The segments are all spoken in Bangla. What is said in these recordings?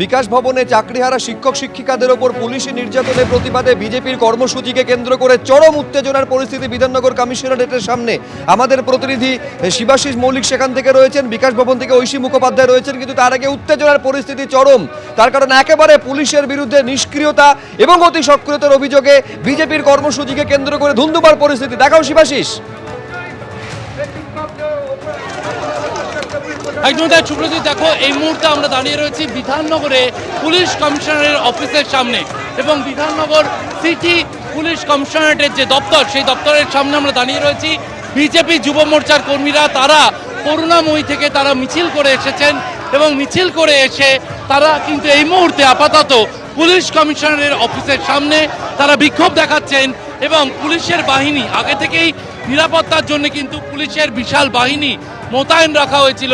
বিকাশ ভবনে চাকরিহারা শিক্ষক শিক্ষিকাদের ওপর পুলিশি নির্যাতনের প্রতিবাদে বিজেপির কর্মসূচিকে কেন্দ্র করে চরম উত্তেজনার পরিস্থিতি বিধাননগর কমিশনারেটের সামনে। আমাদের প্রতিনিধি শিবাশিস মৌলিক সেখান থেকে রয়েছেন, বিকাশ ভবন থেকে ঐশী মুখোপাধ্যায় রয়েছেন, কিন্তু তার আগে উত্তেজনার পরিস্থিতি চরম। তার কারণ একেবারে পুলিশের বিরুদ্ধে নিষ্ক্রিয়তা এবং অতি সক্রিয়তার অভিযোগে বিজেপির কর্মসূচিকে কেন্দ্র করে ধুন্ধুমার পরিস্থিতি। দেখাও শিবাশিস। একদম তাই সুব্রজিৎ, দেখো এই মুহূর্তে আমরা দাঁড়িয়ে রয়েছি বিধাননগরে পুলিশ কমিশনারের অফিসের সামনে এবং বিধাননগর সিটি পুলিশ কমিশনারেটের যে দপ্তর, সেই দপ্তরের সামনে আমরা দাঁড়িয়ে রয়েছি। বিজেপি যুব মোর্চার কর্মীরা তারা করুণাময়ী থেকে তারা মিছিল করে এসেছেন এবং মিছিল করে এসে তারা কিন্তু এই মুহূর্তে আপাতত পুলিশ কমিশনারের অফিসের সামনে তারা বিক্ষোভ দেখাচ্ছেন এবং পুলিশের বাহিনী আগে থেকেই নিরাপত্তার জন্য কিন্তু পুলিশের বিশাল বাহিনী মোতায়েন রাখা হয়েছিল।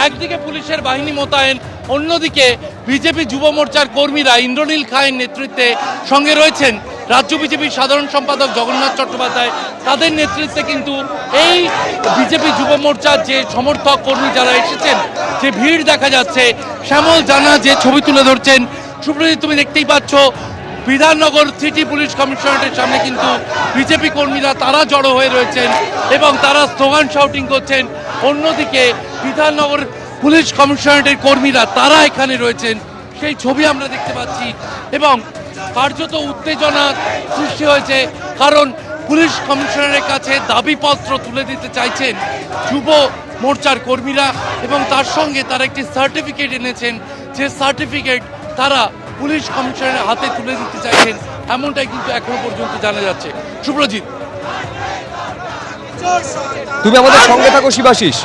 একদিকে পুলিশের বাহিনী মোতায়েন, অন্যদিকে বিজেপি যুব মোর্চার কর্মীরা ইন্দ্রনীল খায়ের নেতৃত্বে সঙ্গে রয়েছেন রাজ্য বিজেপির সাধারণ সম্পাদক জগন্নাথ চট্টোপাধ্যায়। তাদের নেতৃত্বে কিন্তু এই বিজেপি যুব মোর্চার যে সমর্থক কর্মী যারা এসেছেন, যে ভিড় দেখা যাচ্ছে, শ্যামল জানা যে ছবি তুলে ধরছেন। সুব্রজিৎ, তুমি দেখতেই পাচ্ছ বিধাননগর সিটি পুলিশ কমিশনারেটের সামনে কিন্তু বিজেপি কর্মীরা তারা জড়ো হয়ে রয়েছেন এবং তারা স্লোগান শাউটিং করছেন। অন্যদিকে বিধাননগর পুলিশ কমিশনারেটের কর্মীরা তারা এখানে রয়েছেন, সেই ছবি আমরা দেখতে পাচ্ছি এবং কার্যত উত্তেজনা সৃষ্টি হয়েছে। কারণ পুলিশ কমিশনারের কাছে দাবিপত্র তুলে দিতে চাইছেন যুব মোর্চার কর্মীরা এবং তার সঙ্গে তারা একটি সার্টিফিকেট এনেছেন, যে সার্টিফিকেট তারা পুলিশ কমিশনারের হাতে তুলে দিতে চাইছেন, এমনটাই কিন্তু এখনো পর্যন্ত জানা যাচ্ছে। সুব্রজিৎ, তুমি আমাদের সঙ্গে থাকো শিবাশিস।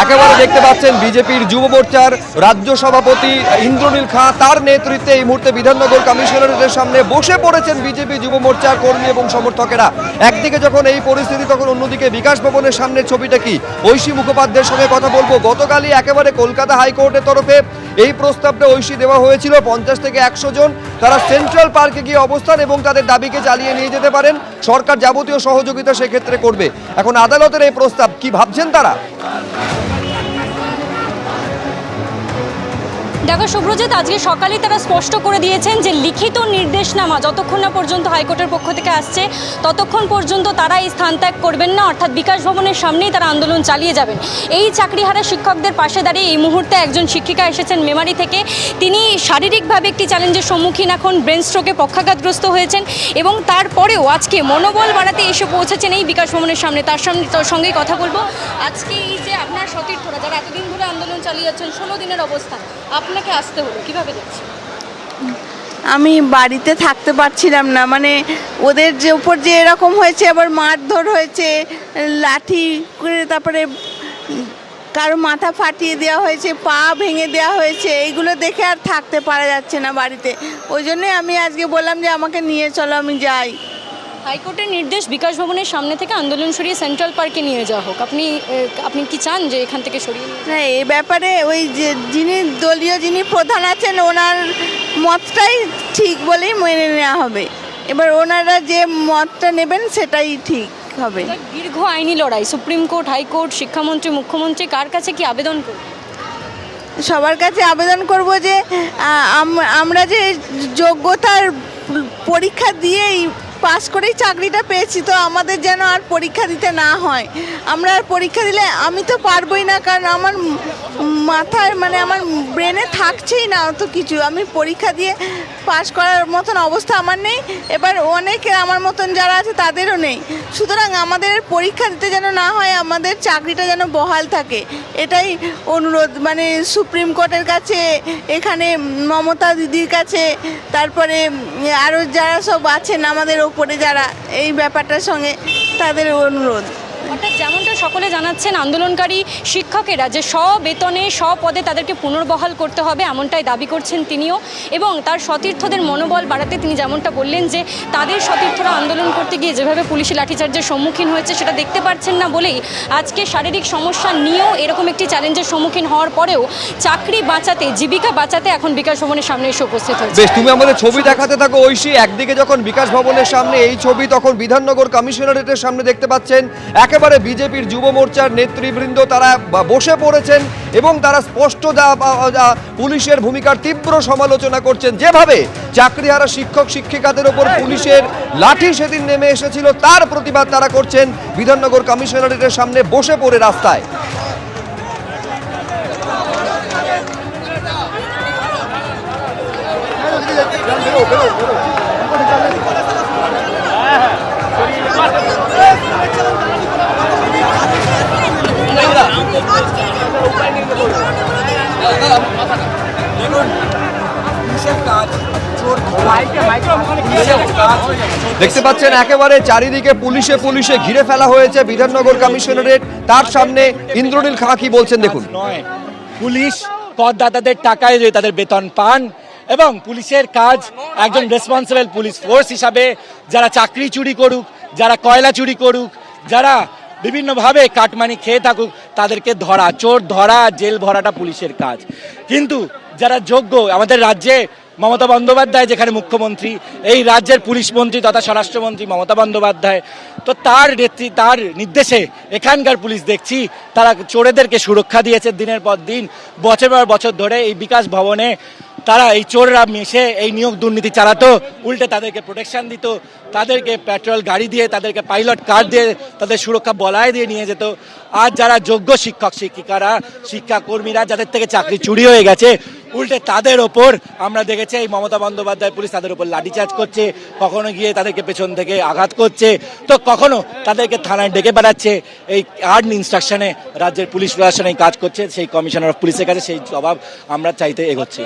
একেবারে দেখতে পাচ্ছেন বিজেপির যুব মোর্চার রাজ্য সভাপতি ইন্দ্রনীল খাঁ, তার নেতৃত্বে এই মুহূর্তে বিধাননগর কমিশনারেটের সামনে বসে পড়েছেন বিজেপি যুব মোর্চার কর্মী এবং সমর্থকেরা। একদিকে যখন এই পরিস্থিতি, তখন অন্যদিকে বিকাশ ভবনের সামনের ছবিটা কি, ঐশী মুখোপাধ্যায়ের সঙ্গে কথা বলবো। গতকালই একেবারে কলকাতা হাইকোর্টের তরফে এই প্রস্তাবটা ঐশী দেওয়া হয়েছিল, 50 থেকে 100 জন তারা সেন্ট্রাল পার্কে গিয়ে অবস্থান এবং তাদের দাবিকে চালিয়ে নিয়ে যেতে পারেন, সরকার যাবতীয় সহযোগিতা সেক্ষেত্রে করবে। এখন আদালতের এই প্রস্তাব, কি ভাবছেন তারা? দেখো শুভ্রজিৎ, আজকে সকালেই তারা স্পষ্ট করে দিয়েছেন যে লিখিত নির্দেশনামা যতক্ষণ না পর্যন্ত হাইকোর্টের পক্ষ থেকে আসছে ততক্ষণ পর্যন্ত তারা এই স্থান ত্যাগ করবেন না, অর্থাৎ বিকাশ ভবনের সামনেই তারা আন্দোলন চালিয়ে যাবেন। এই চাকরিহারা শিক্ষকদের পাশে দাঁড়িয়ে এই মুহূর্তে একজন শিক্ষিকা এসেছেন মেমারি থেকে। তিনি শারীরিকভাবে একটি চ্যালেঞ্জের সম্মুখীন, এখন ব্রেন স্ট্রোকে পক্ষাঘাতগ্রস্ত হয়েছেন এবং তারপরেও আজকে মনোবল বাড়াতে এসে পৌঁছেছেন এই বিকাশ ভবনের সামনে। তার সঙ্গেই কথা বলবো। আজকে এই যে আপনার সতীর্থরা যারা এতদিন ধরে আন্দোলন চালিয়ে যাচ্ছেন, 16 দিনের অবস্থান, আপনাকে আসতে হলো, কিভাবে দেখছেন? আমি বাড়িতে থাকতে পারছিলাম না, মানে ওদের যে উপর যে এরকম হয়েছে, আবার মারধর হয়েছে, লাঠি করে তারপরে কারো মাথা ফাটিয়ে দেওয়া হয়েছে, পা ভেঙে দেওয়া হয়েছে, এইগুলো দেখে আর থাকতে পারা যাচ্ছে না বাড়িতে। ওই জন্যই আমি আজকে বললাম যে আমাকে নিয়ে চলো, আমি যাই। হাইকোর্টের নির্দেশ বিকাশ ভবনের সামনে থেকে আন্দোলন সরিয়ে সেন্ট্রাল পার্কে নিয়ে যাওয়া হোক, আপনি কি চান যে এখান থেকে সরিয়ে? না, এ ব্যাপারে ওই যে যিনি প্রধান আছেন ওনার মতটাই ঠিক বলেই মেনে নেওয়া হবে। এবার ওনারা যে মতটা নেবেন সেটাই ঠিক হবে। দীর্ঘ আইনি লড়াই, সুপ্রিম কোর্ট, হাইকোর্ট, শিক্ষামন্ত্রী, মুখ্যমন্ত্রী, কার কাছে কি আবেদন করব? সবার কাছে আবেদন করব যে আমরা যে যোগ্যতার পরীক্ষা দিয়েই পাস করেই চাকরিটা পেয়েছি, তো আমাদের যেন আর পরীক্ষা দিতে না হয়। আমরা আর পরীক্ষা দিলে আমি তো পারবোই না, কারণ আমার মাথায় মানে আমার ব্রেনে থাকছেই না অত কিছু। আমি পরীক্ষা দিয়ে পাস করার মতন অবস্থা আমার নেই, এবার অনেকে আমার মতন যারা আছে তাদেরও নেই। সুতরাং আমাদের পরীক্ষা দিতে যেন না হয়, আমাদের চাকরিটা যেন বহাল থাকে, এটাই অনুরোধ। মানে সুপ্রিম কোর্টের কাছে, এখানে মমতা দিদির কাছে, তারপরে আরও যারা সব আছেন আমাদের ওপরে যারা এই ব্যাপারটার সঙ্গে, তাদের অনুরোধ। অর্থাৎ যেমনটা সকলে জানাচ্ছেন, আন্দোলনকারী শিক্ষকেরা যে বেতনে পদে তাদেরকে পুনর্বহাল করতে হবে, এমনটাই দাবি করছেন তিনিও। এবং তার সতীর্থদের মনোবল বাড়াতে তিনি যেমনটা বললেন যে তাদের সতীর্থরা আন্দোলন করতে গিয়ে যেভাবে পুলিশি লাঠিচার্জের সম্মুখীন হয়েছে সেটা দেখতে পাচ্ছেন না বলেই আজকে শারীরিক সমস্যা নিয়েও এরকম একটি চ্যালেঞ্জের সম্মুখীন হওয়ার পরেও চাকরি বাঁচাতে, জীবিকা বাঁচাতে এখন বিকাশ ভবনের সামনে এসে উপস্থিত হয়েছে। বেশ, তুমি আমাদের ছবি দেখাতে থাকো ঐশী। একদিকে যখন বিকাশ ভবনের সামনে এই ছবি, তখন বিধাননগর কমিশনারেটের সামনে দেখতে পাচ্ছেন একেবারে বিজেপির যুব মোর্চার নেতৃবৃন্দ তারা বসে পড়েছেন এবং তারা স্পষ্ট পুলিশের ভূমিকার তীব্র সমালোচনা করছেন। যেভাবে চাকরিহারা শিক্ষক শিক্ষিকাদের ওপর পুলিশের লাঠি সেদিন নেমে এসেছিল, তার প্রতিবাদ তারা করছেন বিধাননগর কমিশনারেটের সামনে বসে পড়ে রাস্তায়। দেখতে পাচ্ছেন একেবারে চারিদিকে পুলিশে পুলিশে ঘিরে ফেলা হয়েছে বিধাননগর কমিশনারেট। তার সামনে ইন্দ্রনীল খাঁ কি বলছেন দেখুন। নয়, পুলিশ করদাতাদের টাকায় যে তাদের বেতন পান এবং পুলিশের কাজ একজন রেসপন্সিবল পুলিশ ফোর্স হিসাবে যারা চাকরি চুরি করুক, যারা কয়লা চুরি করুক, যারা বিভিন্নভাবে কাটমানি খেয়ে থাকুক, তাদেরকে ধরা, চোর ধরা, জেল ভরাটা পুলিশের কাজ। কিন্তু যারা যোগ্য, আমাদের রাজ্যে মমতা বন্দ্যোপাধ্যায় যেখানে মুখ্যমন্ত্রী, এই রাজ্যের পুলিশ মন্ত্রী তথা স্বরাষ্ট্রমন্ত্রী মমতা বন্দ্যোপাধ্যায়, তো তার নির্দেশে এখানকার পুলিশ দেখছি তারা চোরেদেরকে সুরক্ষা দিয়েছে দিনের পর দিন, বছর পর বছর ধরে। এই বিকাশ ভবনে তারা এই চোররা মিশে এই নিয়োগ দুর্নীতি চালাতো, উল্টে তাদেরকে প্রোটেকশন দিত, তাদেরকে পেট্রোল গাড়ি দিয়ে, তাদেরকে পাইলট কার দিয়ে তাদের সুরক্ষা বলয় দিয়ে নিয়ে যেত। আর যারা যোগ্য শিক্ষক শিক্ষিকারা, শিক্ষাকর্মীরা যাদের থেকে চাকরি চুরি হয়ে গেছে, উল্টে তাদের ওপর আমরা দেখেছি এই মমতা বন্দ্যোপাধ্যায় পুলিশ তাদের উপর লাঠিচার্জ করছে, কখনো গিয়ে তাদেরকে পেছন থেকে আঘাত করছে, তো কখনো তাদেরকে থানায় ডেকে বেড়াচ্ছে। এই হার্ড ইনস্ট্রাকশনে রাজ্যের পুলিশ প্রশাসন এই কাজ করছে, সেই কমিশনার অফ পুলিশের কাছে সেই জবাব আমরা চাইতে এগোচ্ছি।